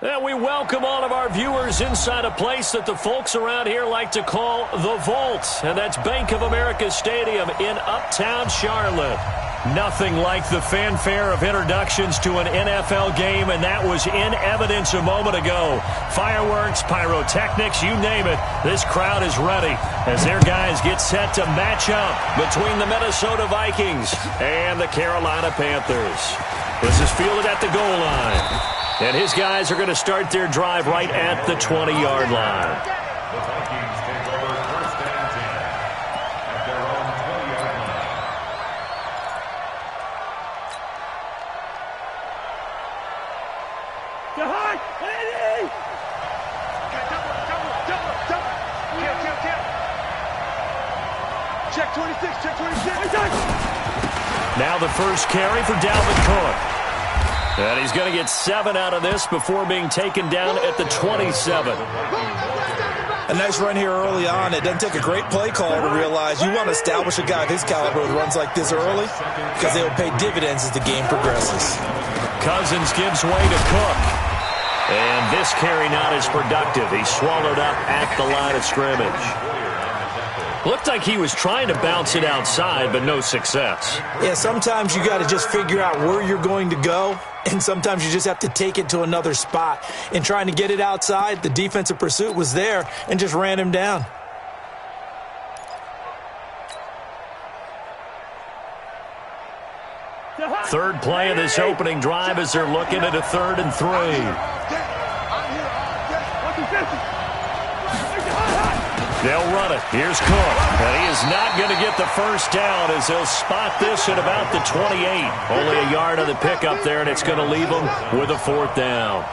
And we welcome all of our viewers inside a place that the folks around here like to call the Vault. And that's Bank of America Stadium in Uptown Charlotte. Nothing like the fanfare of introductions to an NFL game, and that was in evidence a moment ago. Fireworks, pyrotechnics, you name it. This crowd is ready as their guys get set to match up between the Minnesota Vikings and the Carolina Panthers. This is fielded at the goal line. And his guys are going to start their drive right at the 20-yard line. The Vikings take over 1st and 10 at their own 20-yard line. Get high! Eddie! Double. Check 26, check 26. Now the first carry for Dalvin Cook. And he's going to get 7 out of this before being taken down at the 27. A nice run here early on. It doesn't take a great play call to realize you want to establish a guy of his caliber who runs like this early because they will pay dividends as the game progresses. Cousins gives way to Cook. And this carry not as productive. He's swallowed up at the line of scrimmage. Looked like he was trying to bounce it outside, but no success. Yeah, sometimes you got to just figure out where you're going to go, and sometimes you just have to take it to another spot. In trying to get it outside, the defensive pursuit was there and just ran him down. Third play of this opening drive as they're looking at a 3rd and 3. They'll run it. Here's Cook. And he is not going to get the first down as they'll spot this at about the 28. Only a yard on the pickup there, and it's going to leave them with a 4th down.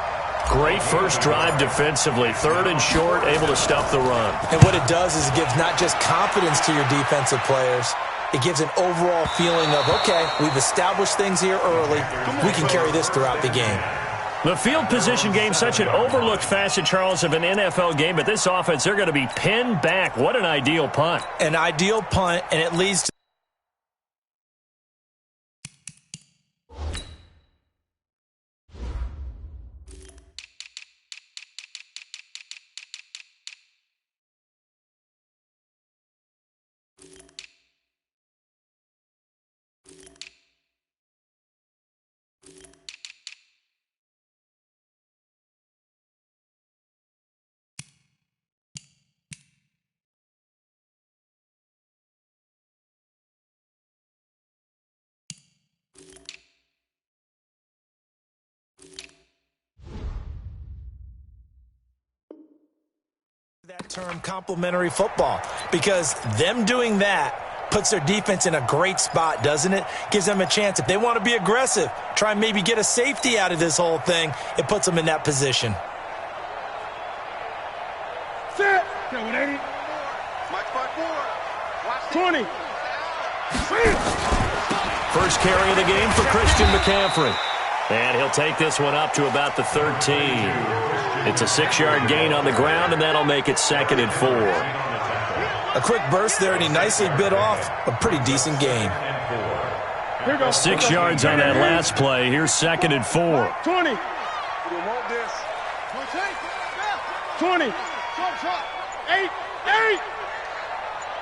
Great first drive defensively. 3rd and short, able to stop the run. And what it does is it gives not just confidence to your defensive players, it gives an overall feeling of, okay, we've established things here early. We can carry this throughout the game. The field position game, such an overlooked facet, Charles, of an NFL game, but this offense, they're going to be pinned back. What an ideal punt. An ideal punt, and it leads to that term complementary football, because them doing that puts their defense in a great spot, doesn't it? Gives them a chance. If they want to be aggressive, try and maybe get a safety out of this whole thing, it puts them in that position. Set. 20. First carry of the game for Christian McCaffrey. And he'll take this one up to about the 13. It's a 6-yard gain on the ground, and that'll make it 2nd and 4. A quick burst there, and he nicely bit off a pretty decent gain. 6 yards on that last play. Here's 2nd and 4. 20. 20. 8.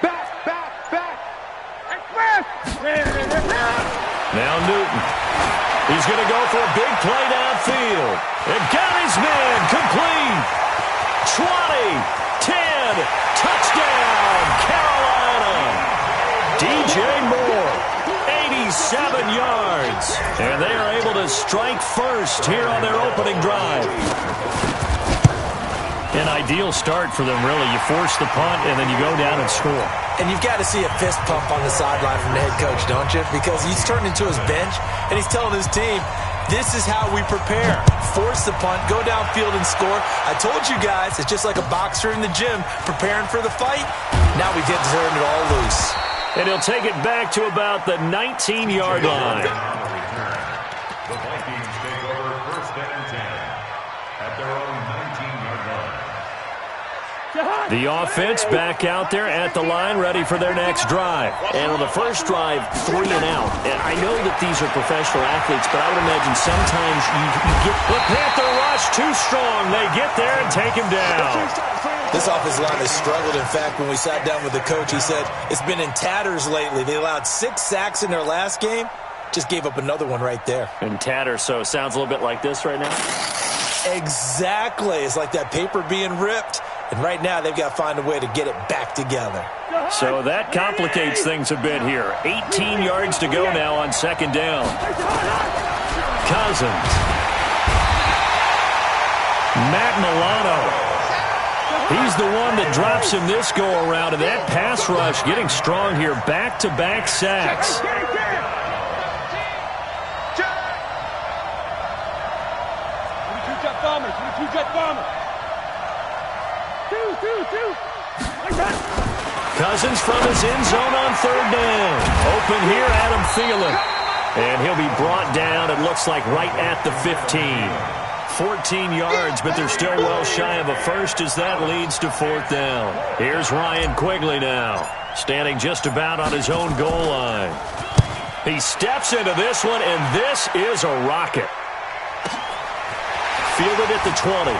Back. Now Newton. He's going to go for a big play downfield. And got his man complete. 20, 10, touchdown, Carolina. DJ Moore, 87 yards. And they are able to strike first here on their opening drive. An ideal start for them, really. You force the punt, and then you go down and score. And you've got to see a fist pump on the sideline from the head coach, don't you? Because he's turned into his bench, and he's telling his team, this is how we prepare. Force the punt, go downfield and score. I told you guys, it's just like a boxer in the gym preparing for the fight. Now we get to turn it all loose. And he'll take it back to about the 19-yard line. The Vikings take over 1st and 10 at their own 19-yard line. The offense back out there at the line, ready for their next drive. And on the first drive, 3 and out. And I know that these are professional athletes, but I would imagine sometimes you get... The Panther rush too strong. They get there and take him down. This offensive line has struggled. In fact, when we sat down with the coach, he said it's been in tatters lately. They allowed 6 sacks in their last game. Just gave up another one right there. In tatters, so it sounds a little bit like this right now? Exactly. It's like that paper being ripped. And right now, they've got to find a way to get it back together. So that complicates things a bit here. 18 yards to go now on second down. Cousins. Matt Milano. He's the one that drops him this go-around, and that pass rush getting strong here. Back-to-back sacks. 22-jet bomber, 22-jet bomber. Two. Cousins from his end zone on third down. Open here, Adam Thielen. And he'll be brought down, it looks like, right at the 15. 14 yards, but they're still well shy of a first as that leads to fourth down. Here's Ryan Quigley now, standing just about on his own goal line. He steps into this one, and this is a rocket. Fielded at the 20.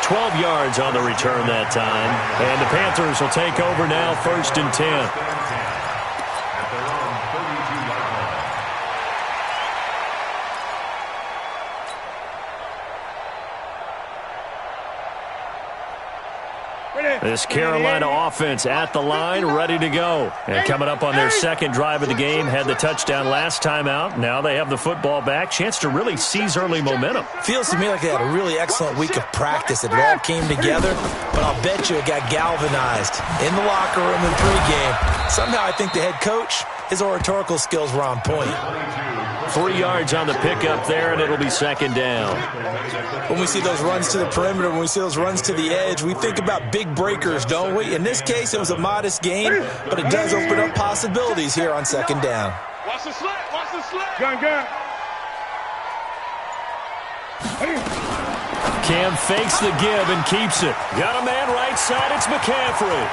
12 yards on the return that time. And the Panthers will take over now, 1st and 10. At their own 32-yard line. This Carolina offense at the line, ready to go. And coming up on their second drive of the game, had the touchdown last time out. Now they have the football back. Chance to really seize early momentum. Feels to me like they had a really excellent week of practice. It all came together, but I'll bet you it got galvanized in the locker room in pregame. Somehow I think the head coach, his oratorical skills were on point. 3 yards on the pickup there, and it'll be second down. When we see those runs to the perimeter, when we see those runs to the edge, we think about big breakers, don't we? In this case, it was a modest gain, but it does open up possibilities here on second down. Watch the slant, watch the slant. Gun. Cam fakes the give and keeps it. Got a man right side, it's McCaffrey.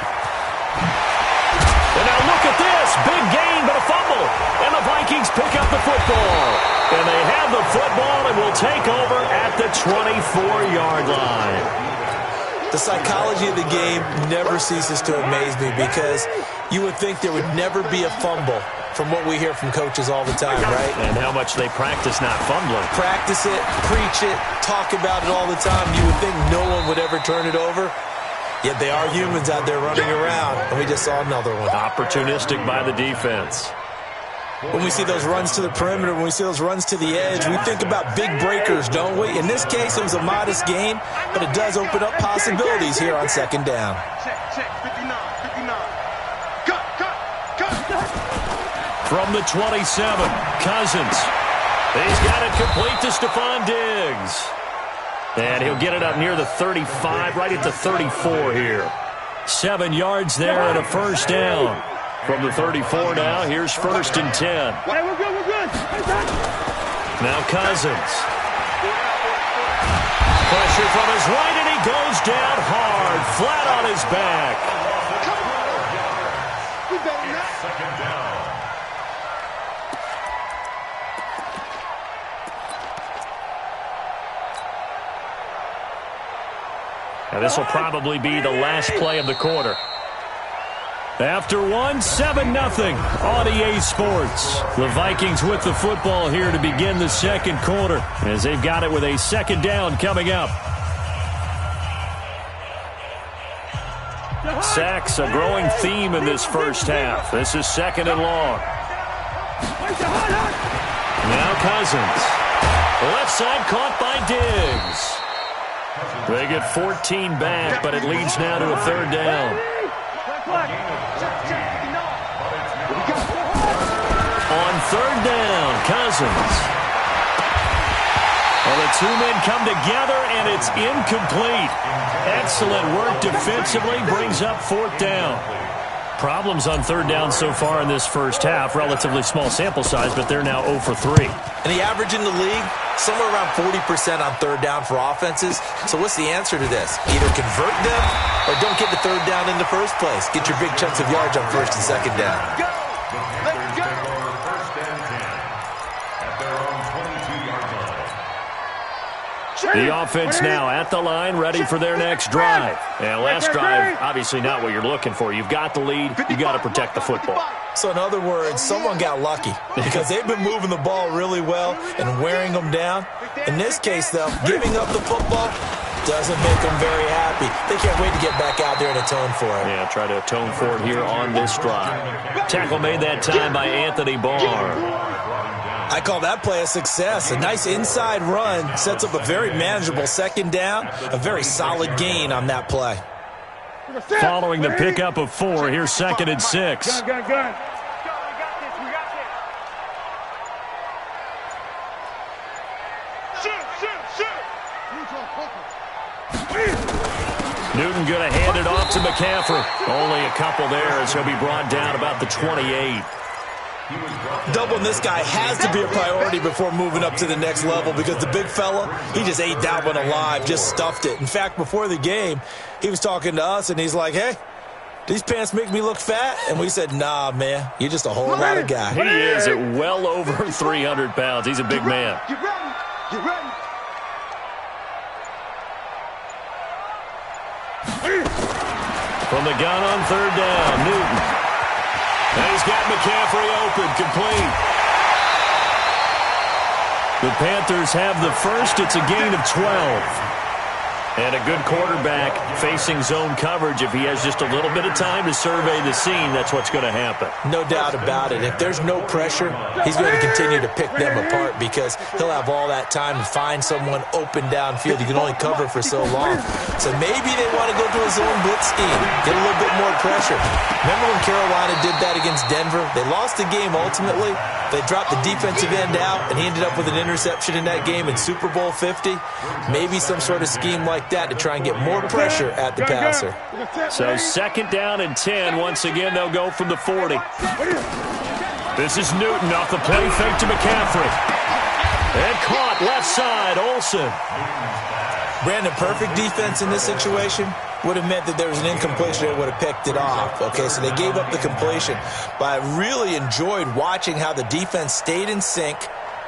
And now look at this. Big gain, but a fumble. And the Vikings pick up the football. And they have the football and will take over at the 24-yard line. The psychology of the game never ceases to amaze me because you would think there would never be a fumble from what we hear from coaches all the time, right? And how much they practice not fumbling. Practice it, preach it, talk about it all the time. You would think no one would ever turn it over. Yet they are humans out there running around, and we just saw another one. Opportunistic by the defense. When we see those runs to the perimeter, when we see those runs to the edge, we think about big breakers, don't we? In this case, it was a modest gain, but it does open up possibilities here on second down. Check, 59. Cut. From the 27, Cousins. He's got it complete to Stephon Diggs. And he'll get it up near the 35, right at the 34 here. 7 yards there and a first down. From the 34 now, here's 1st and 10. Hey, we're good. Now Cousins. Pressure from his right, and he goes down hard, flat on his back. We better not. Second down. Now this will probably be the last play of the quarter. After one, 7-0 on EA Sports. The Vikings with the football here to begin the second quarter as they've got it with a second down coming up. Sacks, a growing theme in this first half. This is second and long. Now Cousins. Left side caught by Diggs. They get 14 back, but it leads now to a third down. On third down, Cousins. Well, the two men come together, and it's incomplete. Excellent work defensively, brings up fourth down. Problems on third down so far in this first half. Relatively small sample size, but they're now 0 for 3. And the average in the league, somewhere around 40% on third down for offenses. So what's the answer to this? Either convert them or don't get the third down in the first place. Get your big chunks of yards on first and second down. Go! Let's go! First and 10 at their own 22-yard line. The offense now at the line, ready for their next drive. And last drive, obviously not what you're looking for. You've got the lead. You've got to protect the football. So in other words, someone got lucky because they've been moving the ball really well and wearing them down. In this case, though, giving up the football doesn't make them very happy. They can't wait to get back out there and atone for it. Yeah, try to atone for it here on this drive. Tackle made that time by Anthony Barr. I call that play a success. A nice inside run sets up a very manageable second down, a very solid gain on that play. Following the pickup of 4, here's 2nd and 6. Gun. Newton going to hand it off to McCaffrey. Only a couple there as he'll be brought down about the 28. Doubling this guy has to be a priority before moving up to the next level because the big fella, he just ate that one alive, just stuffed it. In fact, before the game, he was talking to us, and he's like, hey, these pants make me look fat? And we said, nah, man, you're just a whole lot of guy. He is at well over 300 pounds. He's a big man. Get ready. Get ready. From the gun on third down, Newton. And he's got McCaffrey open, complete. The Panthers have the first. It's a gain of 12. And a good quarterback facing zone coverage. If he has just a little bit of time to survey the scene, that's what's going to happen. No doubt about it. If there's no pressure, he's going to continue to pick them apart because he'll have all that time to find someone open downfield. He can only cover for so long. So maybe they want to go to a zone blitz scheme, get a little bit more pressure. Remember when Carolina did that against Denver? They lost the game ultimately. They dropped the defensive end out, and he ended up with an interception in that game in Super Bowl 50. Maybe some sort of scheme like that to try and get more pressure at the passer. So 2nd down and 10. Once again, they'll go from the 40. This is Newton off the play fake to McCaffrey. And caught left side, Olsen. Brandon, perfect defense in this situation would have meant that there was an incompletion that would have picked it off. Okay, so they gave up the completion. But I really enjoyed watching how the defense stayed in sync,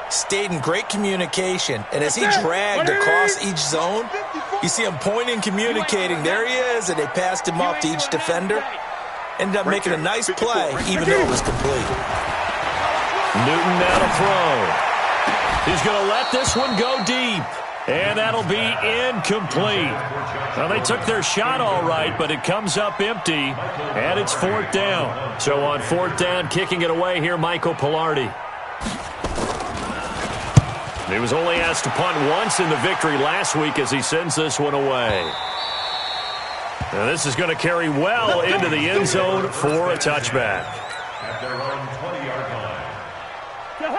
stayed in great communication, and as he dragged across each zone, you see him pointing, communicating. There he is, and they passed him off to each defender. Ended up making a nice play, even though it was complete. Newton now to throw. He's going to let this one go deep. And that'll be incomplete. Well, they took their shot all right, but it comes up empty, and it's 4th down. So on 4th down, kicking it away here, Michael Pilardi. He was only asked to punt once in the victory last week as he sends this one away. Now this is going to carry well into the end zone for a touchback. At their own 20-yard line.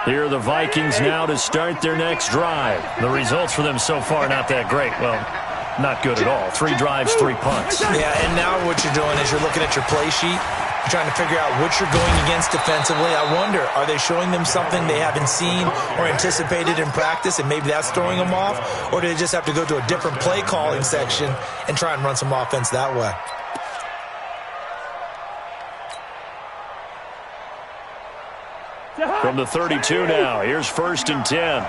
Here are the Vikings now to start their next drive. The results for them so far not that great. Well, not good at all. 3 drives, 3 punts. Yeah, and now what you're doing is you're looking at your play sheet. You're trying to figure out what you're going against defensively. I wonder, are they showing them something they haven't seen or anticipated in practice, and maybe that's throwing them off? Or do they just have to go to a different play calling section and try and run some offense that way? From the 32 now, here's 1st and 10.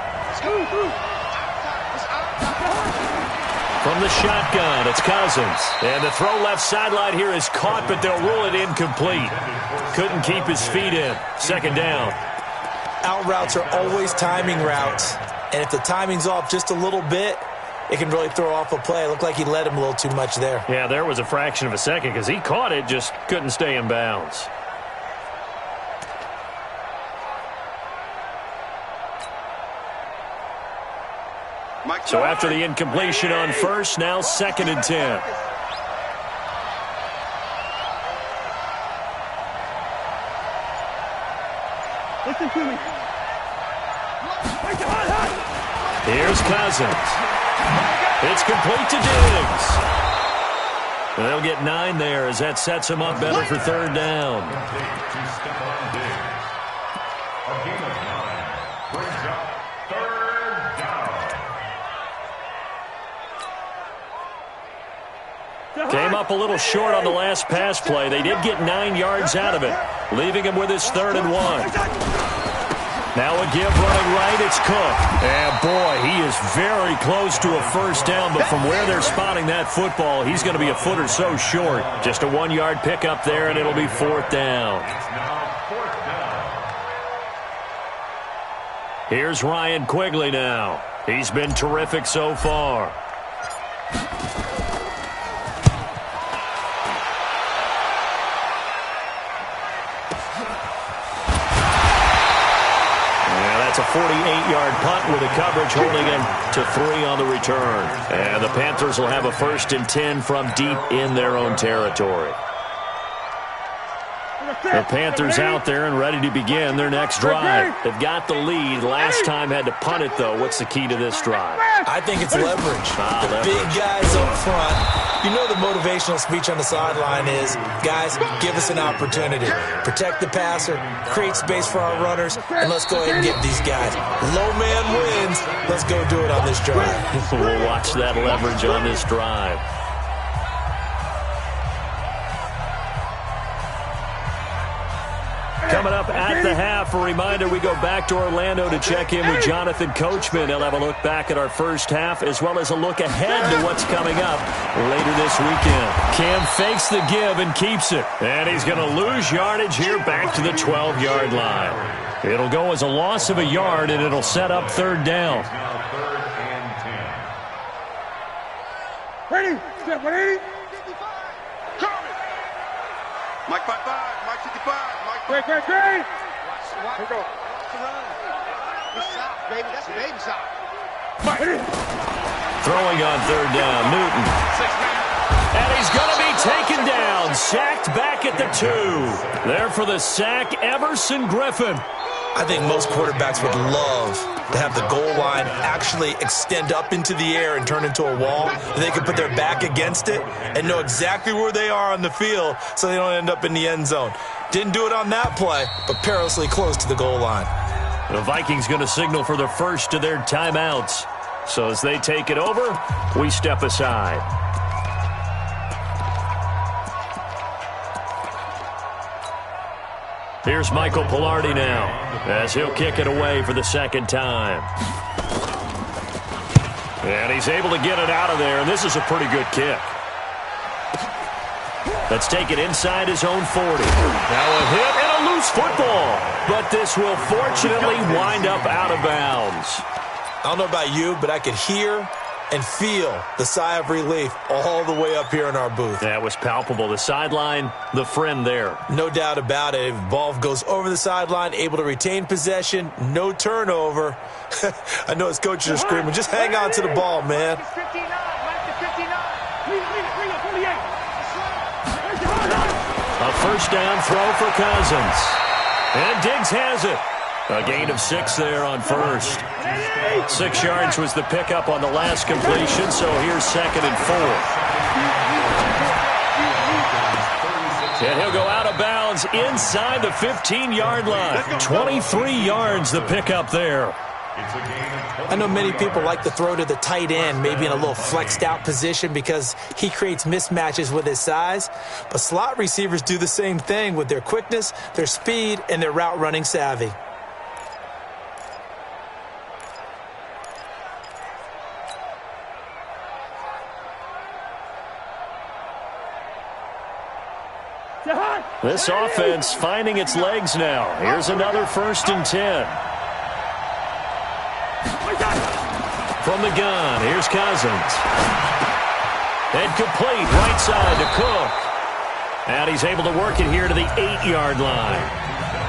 From the shotgun, it's Cousins. And the throw left sideline here is caught, but they'll rule it incomplete. Couldn't keep his feet in. 2nd down. Out routes are always timing routes. And if the timing's off just a little bit, it can really throw off a play. It looked like he led him a little too much there. Yeah, there was a fraction of a second because he caught it, just couldn't stay in bounds. So after the incompletion on 1st, now 2nd and 10. Listen to me. Here's Cousins. It's complete to Diggs. And they'll get 9 there as that sets them up better for third down. To step on Diggs. A game of 9 brings up third down. Came up a little short on the last pass play. They did get 9 yards out of it, leaving him with his 3rd and 1. Now a give running right, it's Cook. And boy, he is very close to a first down, but from where they're spotting that football, he's going to be a foot or so short. Just a 1-yard pickup there, and it'll be 4th down. It's now 4th down. Here's Ryan Quigley now. He's been terrific so far. It's a 48-yard punt with the coverage holding him to 3 on the return. And the Panthers will have a 1st and 10 from deep in their own territory. The Panthers out there and ready to begin their next drive. They've got the lead. Last time had to punt it, though. What's the key to this drive? I think it's leverage. The big guys up front. You know the motivational speech on the sideline is, guys, give us an opportunity. Protect the passer, create space for our runners, and let's go ahead and get these guys. Low man wins. Let's go do it on this drive. We'll watch that leverage on this drive. Coming up at the half, a reminder, we go back to Orlando to check in with Jonathan Coachman. He'll have a look back at our first half as well as a look ahead to what's coming up later this weekend. Cam fakes the give and keeps it. And he's going to lose yardage here back to the 12-yard line. It'll go as a loss of a yard, and it'll set up 3rd down. It's now 3rd and 10. Ready? Step ready? 55. Coming. Mike 55. Mike 55. Great. Here we go. This sock, baby. That's a baby sock. Throwing on 3rd down, Newton. And he's going to be taken down. Sacked back at the 2. There for the sack, Everson Griffin. I think most quarterbacks would love to have the goal line actually extend up into the air and turn into a wall. They can put their back against it and know exactly where they are on the field so they don't end up in the end zone. Didn't do it on that play, but perilously close to the goal line. The Vikings going to signal for the first of their timeouts. So as they take it over, we step aside. Here's Michael Pilardi now as he'll kick it away for the 2nd time. And he's able to get it out of there, and this is a pretty good kick. Let's take it inside his own 40. Now a hit and a loose football. But this will fortunately wind up out of bounds. I don't know about you, but I could hear and feel the sigh of relief all the way up here in our booth. That was palpable. The sideline, the friend there. No doubt about it. If the ball goes over the sideline, able to retain possession, no turnover. I know his coaches are screaming, just hang on to the ball, man. A 1st down throw for Cousins. And Diggs has it. A gain of 6 there on 1st. 6 yards was the pickup on the last completion, so here's 2nd and 4. And he'll go out of bounds inside the 15-yard line. 23 yards the pickup there. I know many people like to throw to the tight end, maybe in a little flexed out position because he creates mismatches with his size. But slot receivers do the same thing with their quickness, their speed, and their route running savvy. This offense finding its legs now. Here's another 1st and 10. From the gun, here's Cousins. And complete, right side to Cook. And he's able to work it here to the 8-yard line.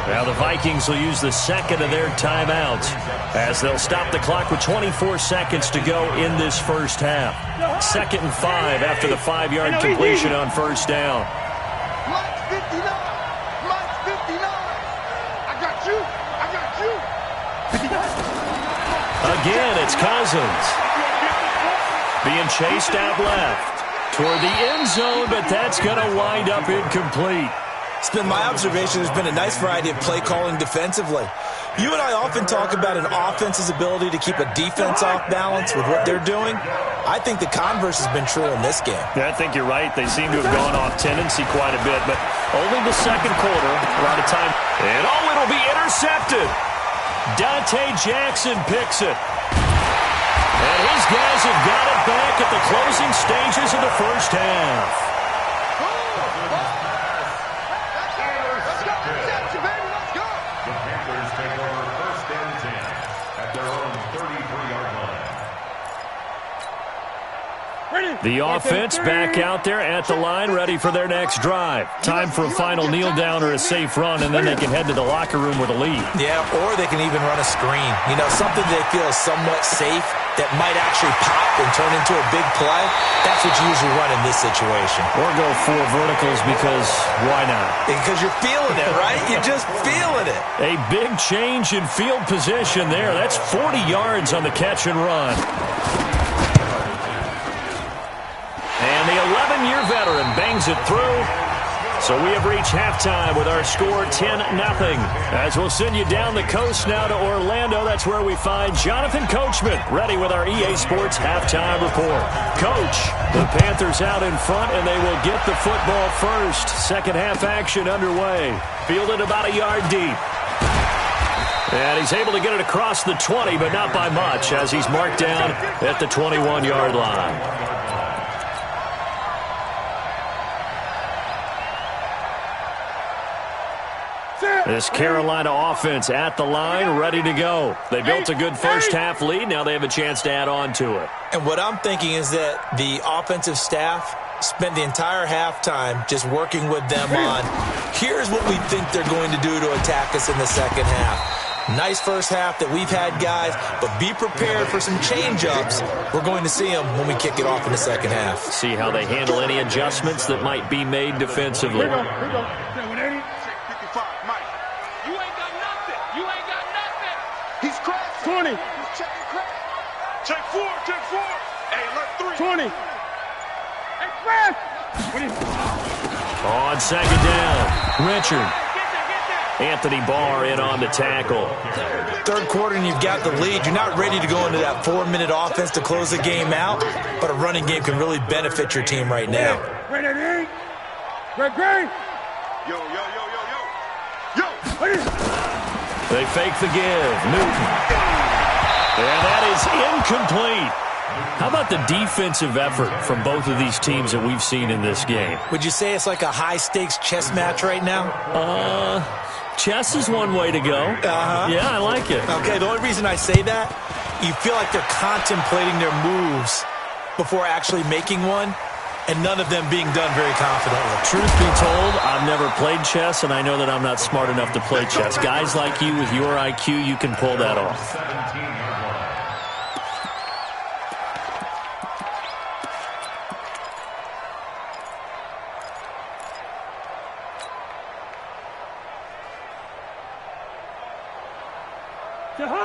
Now the Vikings will use the 2nd of their timeouts as they'll stop the clock with 24 seconds to go in this first half. 2nd and 5 after the 5-yard completion on 1st down. Mike 59. Mike 59. I got you. Again, it's Cousins. Being chased out left. toward the end zone, but that's going to wind up incomplete. It's been my observation there's been a nice variety of play calling defensively. You and I often talk about an offense's ability to keep a defense off balance with what they're doing. I think the converse has been true in this game. Yeah, I think you're right. They seem to have gone off tendency quite a bit, but only the second quarter, a lot of time. And it'll be intercepted. Dante Jackson picks it. And his guys have got it back at the closing stages of the first half. The offense back out there at the line, ready for their next drive. Time for a final kneel down or a safe run, and then they can head to the locker room with a lead. Yeah, or they can even run a screen. You know, something they feel is somewhat safe that might actually pop and turn into a big play. That's what you usually run in this situation. Or go 4 verticals because why not? Because you're feeling it, right? You're just feeling it. A big change in field position there. That's 40 yards on the catch and run. And the 11-year veteran bangs it through. So we have reached halftime with our score 10-0. As we'll send you down the coast now to Orlando, that's where we find Jonathan Coachman, ready with our EA Sports halftime report. Coach, the Panthers out in front, and they will get the football first. Second half action underway. Fielded about a yard deep. And he's able to get it across the 20, but not by much, as he's marked down at the 21-yard line. This Carolina offense at the line, ready to go. They built a good first-half lead. Now they have a chance to add on to it. And what I'm thinking is that the offensive staff spent the entire halftime just working with them on, here's what we think they're going to do to attack us in the second half. Nice first half that we've had, guys, but be prepared for some change-ups. We're going to see them when we kick it off in the second half. See how they handle any adjustments that might be made defensively. Here we go. 55, Mike. You ain't got nothing. You ain't got nothing. He's crashing. 20. He's checking crash. Check 4. Hey, let 3. 20. Hey, crash. On second down, Richard. Anthony Barr in on the tackle. Third quarter and you've got the lead. You're not ready to go into that 4-minute offense to close the game out, but a running game can really benefit your team right now. Ready? Great. Yo. They fake the give. Newton. And that is incomplete. How about the defensive effort from both of these teams that we've seen in this game? Would you say it's like a high-stakes chess match right now? Chess is one way to go. Yeah, I like it. Okay, the only reason I say that, you feel like they're contemplating their moves before actually making one, and none of them being done very confidently. Truth be told, I've never played chess, and I know that I'm not smart enough to play chess. Guys like you with your IQ, you can pull that off.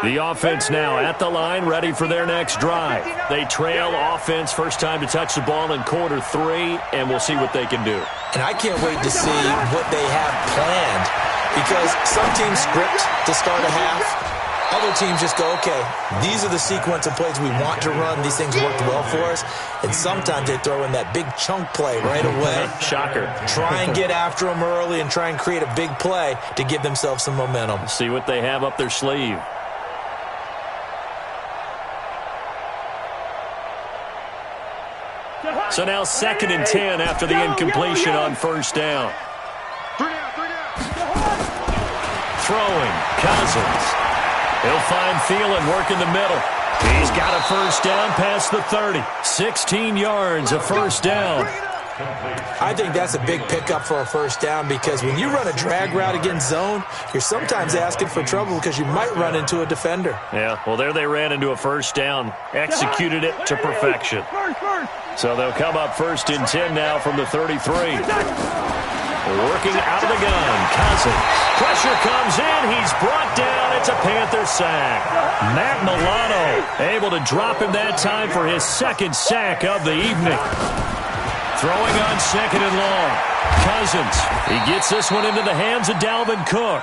The offense now at the line, ready for their next drive. They trail offense, first time to touch the ball in quarter 3, and we'll see what they can do. And I can't wait to see what they have planned, because some teams script to start a half. Other teams just go, okay, these are the sequence of plays we want to run. These things worked well for us. And sometimes they throw in that big chunk play right away. Shocker. Try and get after them early and try and create a big play to give themselves some momentum. See what they have up their sleeve. So now 2nd and 10 after the incompletion on first down. 3 down. Throwing, Cousins. He'll find Thielen working the middle. He's got a first down past the 30. 16 yards, a first down. I think that's a big pickup for a first down, because when you run a drag route against zone, you're sometimes asking for trouble because you might run into a defender. Yeah, well, there they ran into a first down. Executed it to perfection. So they'll come up 1st and 10 now from the 33. Working out of the gun, Cousins. Pressure comes in. He's brought down. It's a Panther sack. Matt Milano able to drop him that time for his 2nd sack of the evening. Throwing on second and long. Cousins. He gets this one into the hands of Dalvin Cook.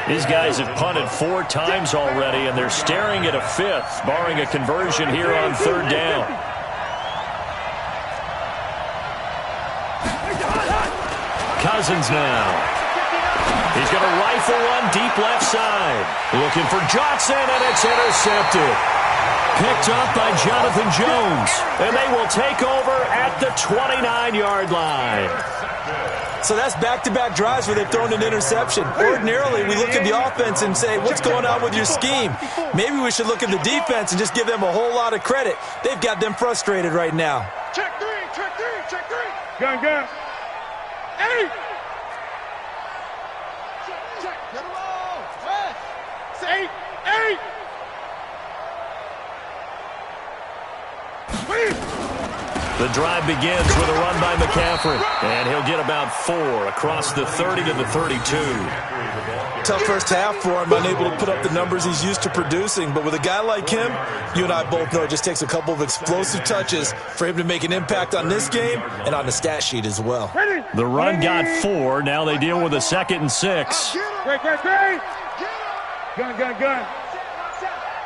These guys have punted 4 times already, and they're staring at a 5th, barring a conversion here on 3rd down. Cousins now. He's going to rifle one deep left side. Looking for Johnson, and it's intercepted. Picked up by Jonathan Jones, and they will take over at the 29-yard line. So that's back-to-back drives where they've thrown an interception. Ordinarily, we look at the offense and say, what's going on with your scheme? Maybe we should look at the defense and just give them a whole lot of credit. They've got them frustrated right now. Check three, check three, check three. Gun. 8. Check. Get him on. West. It's 8. The drive begins with a run by McCaffrey, and he'll get about 4 across the 30 to the 32. Tough first half for him, unable to put up the numbers he's used to producing. But with a guy like him, you and I both know it just takes a couple of explosive touches for him to make an impact on this game and on the stat sheet as well. The run got 4. Now they deal with a 2nd and 6. Great. Gun.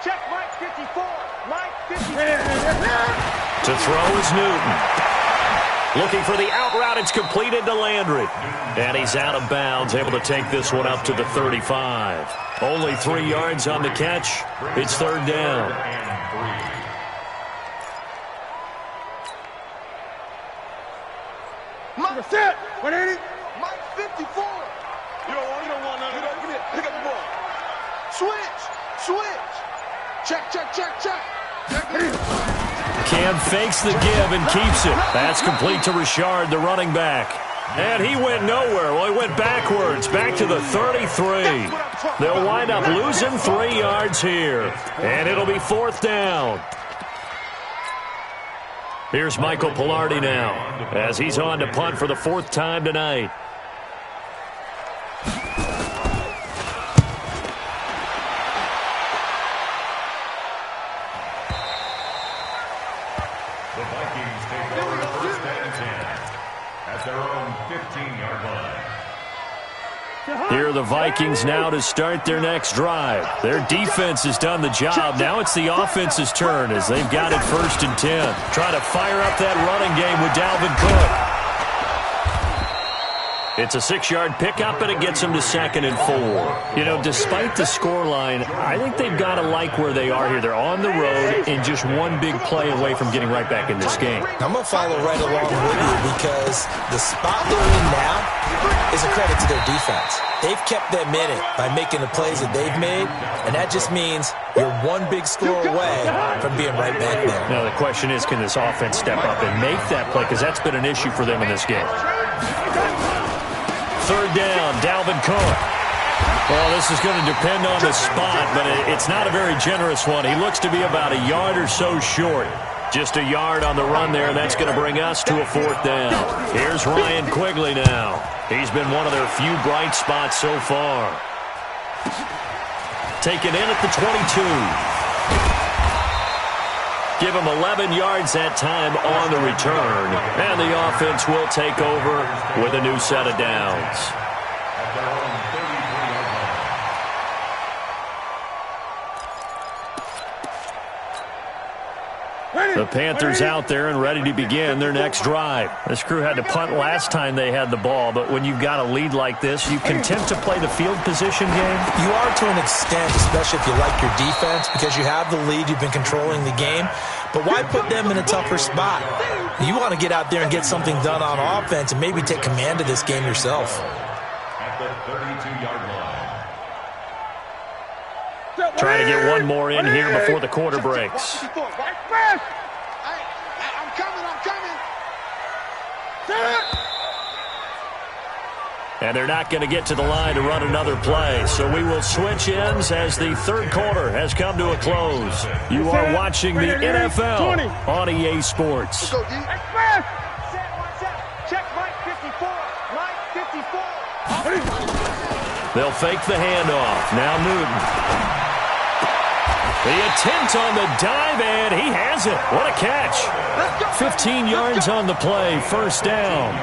Check Mike 54. Mike 54. To throw is Newton. Looking for the out route. It's completed to Landry. And he's out of bounds, able to take this one up to the 35. Only 3 yards on the catch. It's 3rd down. Mike Set. 180. Mike 54. You don't want none of that. Give me it. Pick up the ball. Switch. Check. Cam fakes the give and keeps it. That's complete to Richard, the running back. And he went nowhere. Well, he went backwards, back to the 33. They'll wind up losing 3 yards here. And it'll be 4th down. Here's Michael Pilardi now, as he's on to punt for the 4th time tonight. The Vikings take over 1st and 10 at their own 15-yard line. Here are the Vikings now to start their next drive. Their defense has done the job. Now it's the offense's turn as they've got it 1st and 10. Try to fire up that running game with Dalvin Cook. It's a 6-yard pickup, and it gets them to 2nd and 4. You know, despite the scoreline, I think they've got to like where they are here. They're on the road and just one big play away from getting right back in this game. I'm going to follow right along with you because the spot they're in now is a credit to their defense. They've kept them in it by making the plays that they've made, and that just means you're one big score away from being right back there. Now, the question is, can this offense step up and make that play? Because that's been an issue for them in this game. 3rd down, Dalvin Cook. Well, this is going to depend on the spot, but it's not a very generous one. He looks to be about a yard or so short. Just a yard on the run there, and that's going to bring us to a 4th down. Here's Ryan Quigley now. He's been one of their few bright spots so far. Taken in at the 22. Give him 11 yards that time on the return. And the offense will take over with a new set of downs. At their own 33-yard line. The Panthers out there and ready to begin their next drive. This crew had to punt last time they had the ball, but when you've got a lead like this, you can tend to play the field position game. You are to an extent, especially if you like your defense, because you have the lead, you've been controlling the game. But why put them in a tougher spot? You want to get out there and get something done on offense and maybe take command of this game yourself. At the 32-yard line. Trying to get one more in here before the quarter breaks. I'm coming. And they're not going to get to the line to run another play. So we will switch ends as the 3rd quarter has come to a close. You are watching the NFL on EA Sports. Let's go, D. Check Mike 54. Mike 54. They'll fake the handoff. Now Newton. The attempt on the dive, and he has it. What a catch. 15 yards on the play, first down.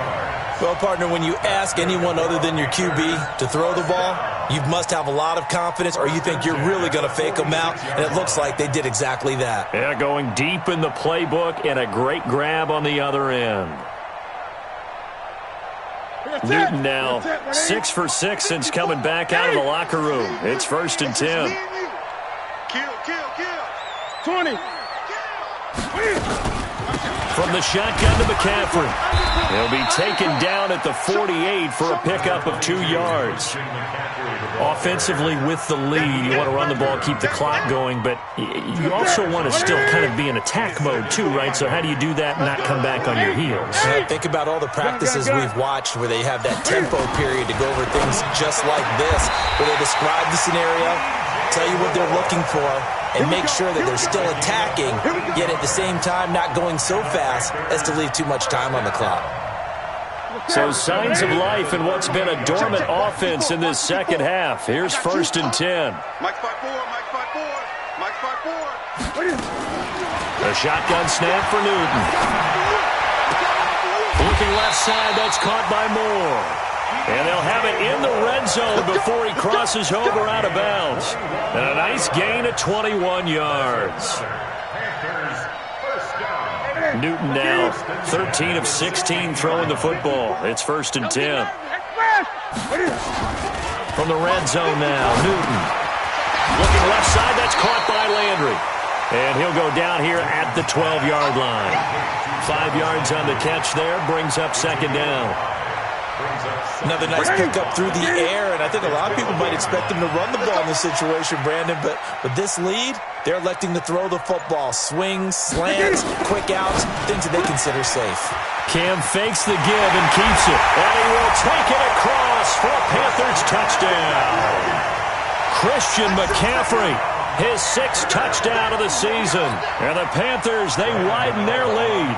Well, partner, when you ask anyone other than your QB to throw the ball, you must have a lot of confidence, or you think you're really going to fake them out, and it looks like they did exactly that. Yeah, going deep in the playbook, and a great grab on the other end. Newton now 6 for 6 since coming back out of the locker room. It's 1st and 10. Kill. 20. From the shotgun to McCaffrey. He'll be taken down at the 48 for a pickup of 2 yards. Offensively with the lead, you want to run the ball, keep the clock going, but you also want to still kind of be in attack mode too, right? So how do you do that and not come back on your heels? Think about all the practices we've watched where they have that tempo period to go over things just like this, where they describe the scenario, tell you what they're looking for, and make sure that they're still attacking, yet at the same time not going so fast as to leave too much time on the clock. So signs of life in what's been a dormant offense in this second half. Here's 1st and 10. Mike 5-4. A shotgun snap for Newton. Looking left side, that's caught by Moore. And they'll have it in the red zone before he crosses over out of bounds. And a nice gain of 21 yards. Newton now 13 of 16 throwing the football. It's 1st and 10. From the red zone now, Newton. Looking left side, that's caught by Landry. And he'll go down here at the 12-yard line. 5 yards on the catch there, brings up 2nd down. Another nice pickup through the air, and I think a lot of people might expect him to run the ball in this situation, Brandon, but with this lead, they're electing to throw the football. Swings, slants, quick outs, things that they consider safe. Cam fakes the give and keeps it, and he will take it across for a Panthers touchdown. Christian McCaffrey, his 6th touchdown of the season, and the Panthers, they widen their lead.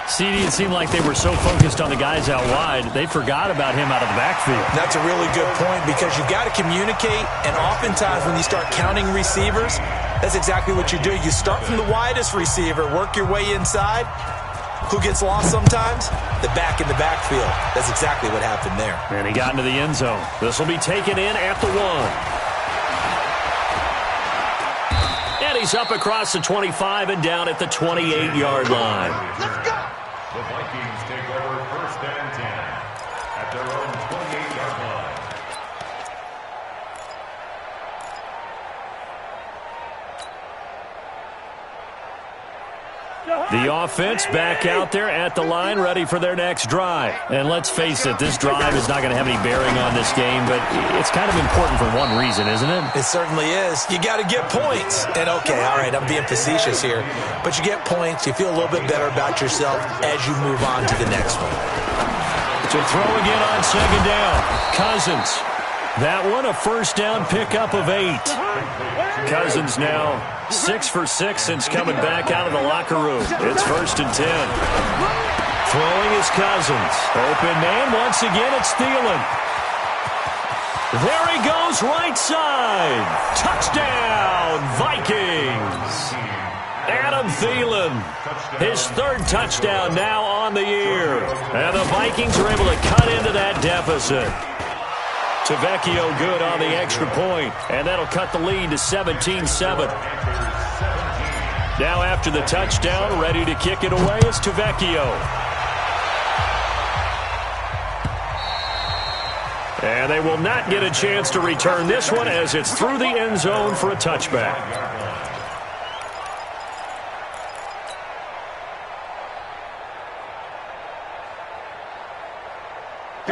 CD, it seemed like they were so focused on the guys out wide, they forgot about him out of the backfield. That's a really good point because you've got to communicate, and oftentimes when you start counting receivers, that's exactly what you do. You start from the widest receiver, work your way inside. Who gets lost sometimes? The back in the backfield. That's exactly what happened there. And he got into the end zone. This will be taken in at the 1. And he's up across the 25 and down at the 28-yard line. Let's go. The Vikings take over 1st and 10 at their own 28-yard line. The offense back out there at the line, ready for their next drive. And let's face it, this drive is not going to have any bearing on this game, but it's kind of important for one reason, isn't it? It certainly is. You got to get points. And okay, all right, I'm being facetious here, but you get points, you feel a little bit better about yourself as you move on to the next one. To throw again on 2nd down, Cousins. That one a 1st down pickup of 8. Cousins now 6 for 6 since coming back out of the locker room. It's 1st and 10. Throwing is Cousins. Open man once again, it's Thielen. There he goes, right side. Touchdown, Vikings. Adam Thielen, his 3rd touchdown now on the year. And the Vikings are able to cut into that deficit. Tavecchio good on the extra point, and that'll cut the lead to 17-7. Now after the touchdown, ready to kick it away is Tavecchio. And they will not get a chance to return this one as it's through the end zone for a touchback.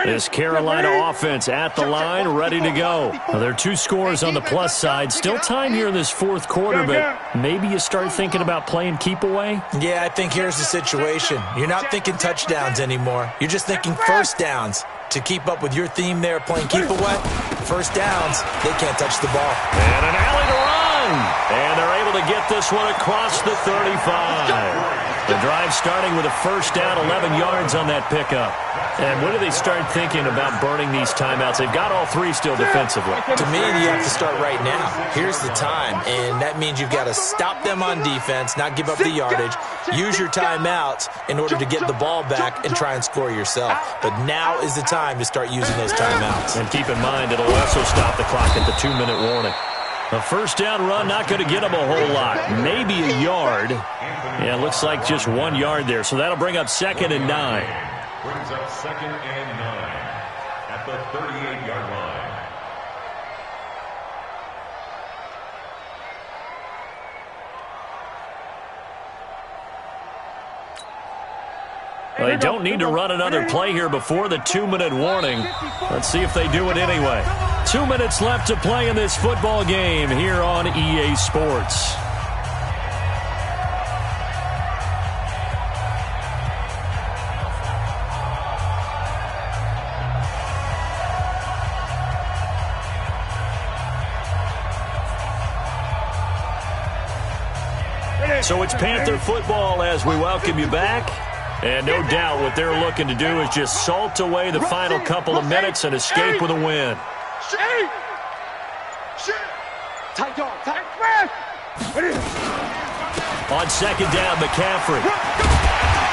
This Carolina offense at the line, ready to go. Well, there are 2 scores on the plus side. Still time here in this 4th quarter, but maybe you start thinking about playing keep away? Yeah, I think here's the situation. You're not thinking touchdowns anymore. You're just thinking 1st downs. To keep up with your theme there, playing keep away, 1st downs, they can't touch the ball. And an alley to run. And they're able to get this one across the 35. The drive starting with a 1st down, 11 yards on that pickup. And when do they start thinking about burning these timeouts? They've got all three still defensively. To me, you have to start right now. Here's the time, and that means you've got to stop them on defense, not give up the yardage, use your timeouts in order to get the ball back and try and score yourself. But now is the time to start using those timeouts. And keep in mind, it'll also stop the clock at the 2-minute warning. A first down run, not going to get them a whole lot. Maybe a yard. Yeah, it looks like just 1 yard there. So that'll bring up 2nd and 9. Brings up 2nd and 9 at the 38-yard line. Well, they don't need to run another play here before the 2-minute warning. Let's see if they do it anyway. 2 minutes left to play in this football game here on EA Sports. So it's Panther football as we welcome you back. And no doubt what they're looking to do is just salt away the final couple of minutes and escape with a win. On 2nd down, McCaffrey.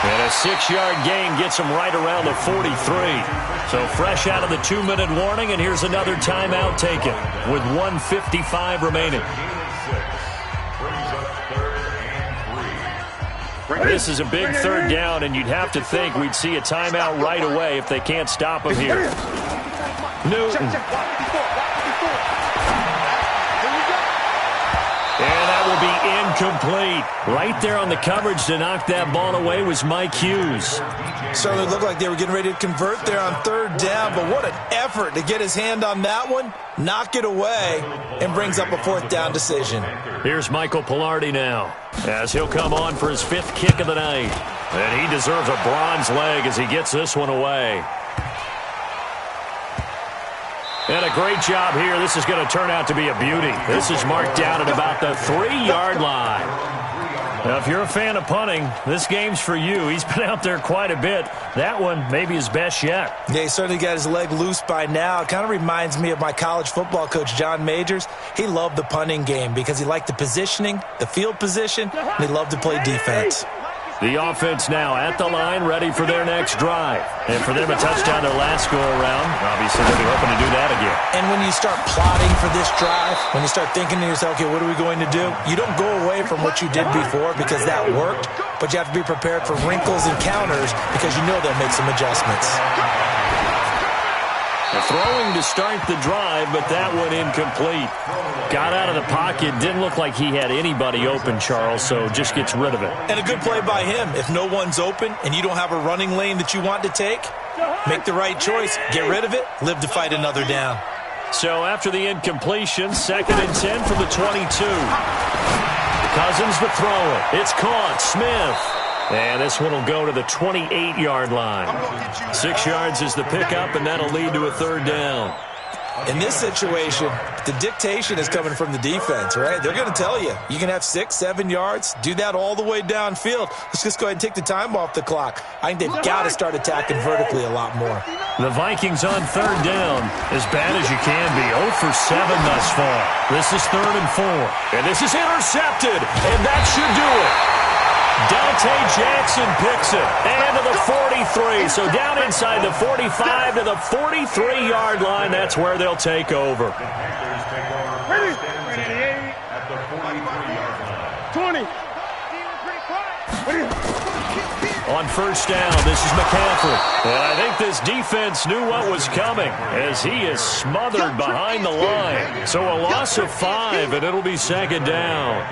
And a 6-yard gain gets him right around the 43. So fresh out of the 2-minute warning, and here's another timeout taken with 1:55 remaining. This is a big 3rd down, and you'd have to think we'd see a timeout right away if they can't stop him here. Newton. And that will be incomplete. Right there on the coverage to knock that ball away was Mike Hughes. Certainly looked like they were getting ready to convert there on 3rd down, but what an effort to get his hand on that one, knock it away, and brings up a 4th down decision. Here's Michael Pilardi now, as he'll come on for his 5th kick of the night. And he deserves a bronze leg as he gets this one away. And a great job here. This is going to turn out to be a beauty. This is marked down at about the 3-yard line. Now, if you're a fan of punting, this game's for you. He's been out there quite a bit. That one maybe his best yet. Yeah, he certainly got his leg loose by now. It kind of reminds me of my college football coach, John Majors. He loved the punting game because he liked the positioning, the field position, and he loved to play defense. The offense now at the line, ready for their next drive. And for them, a touchdown their last go-around. Obviously, they'll be hoping to do that again. And when you start plotting for this drive, when you start thinking to yourself, okay, what are we going to do? You don't go away from what you did before because that worked, but you have to be prepared for wrinkles and counters because you know they'll make some adjustments. Throwing to start the drive, but that one incomplete. Got out of the pocket. Didn't look like he had anybody open, Charles, so just gets rid of it. And a good play by him. If no one's open and you don't have a running lane that you want to take, make the right choice. Get rid of it. Live to fight another down. So after the incompletion, 2nd and 10 from the 22. Cousins to throw it. It's caught. Smith. And this one will go to the 28-yard line. 6 yards is the pickup, and that'll lead to a 3rd down. In this situation, the dictation is coming from the defense, right? They're going to tell you, you can have 6, 7 yards, do that all the way downfield. Let's just go ahead and take the time off the clock. I think they've got to start attacking vertically a lot more. The Vikings on 3rd down, as bad as you can be. 0 for 7 thus far. This is 3rd and 4. And this is intercepted, and that should do it. Dante Jackson picks it, and to the 43. So down inside the 45 to the 43-yard line. That's where they'll take over. Ready? At the 43-yard line. 20. On 1st down, this is McCaffrey. And I think this defense knew what was coming as he is smothered behind the line. So a loss of 5, and it'll be 2nd down.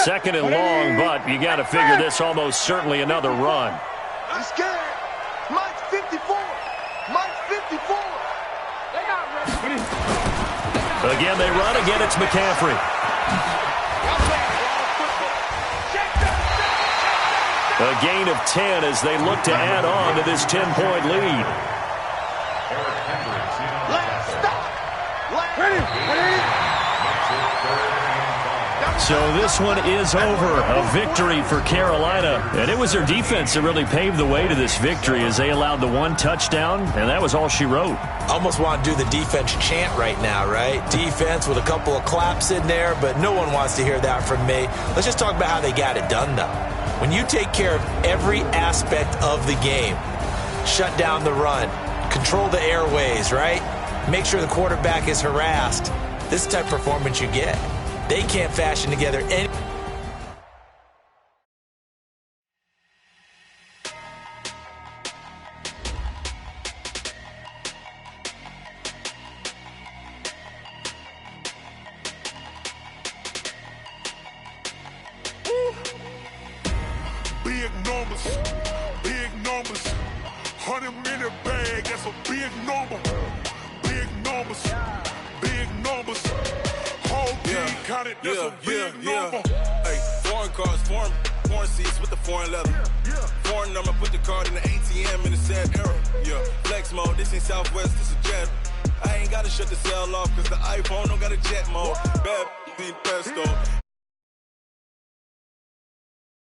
2nd and long, but you got to figure this almost certainly another run. I'm scared. Mike's 54. Mike's 54. Again, they run. Again, it's McCaffrey. A gain of 10 as they look to add on to this 10-point lead. Ready? So this one is over. A victory for Carolina. And it was their defense that really paved the way to this victory as they allowed the one touchdown, and that was all she wrote. Almost want to do the defense chant right now, right? Defense with a couple of claps in there, but no one wants to hear that from me. Let's just talk about how they got it done, though. When you take care of every aspect of the game, shut down the run, control the airways, right? Make sure the quarterback is harassed. This is the type of performance you get. They can't fashion together any... Big numbers, 100 in the bag, that's a big number. Big numbers, whole team counted, that's a big number. Hey, foreign cars, foreign seats with the foreign leather. Foreign number, put the card in the ATM in the sad era. Yeah, flex mode, this ain't Southwest, this is jet. I ain't gotta shut the cell off, cause the iPhone don't got a jet mode. Bad pesto,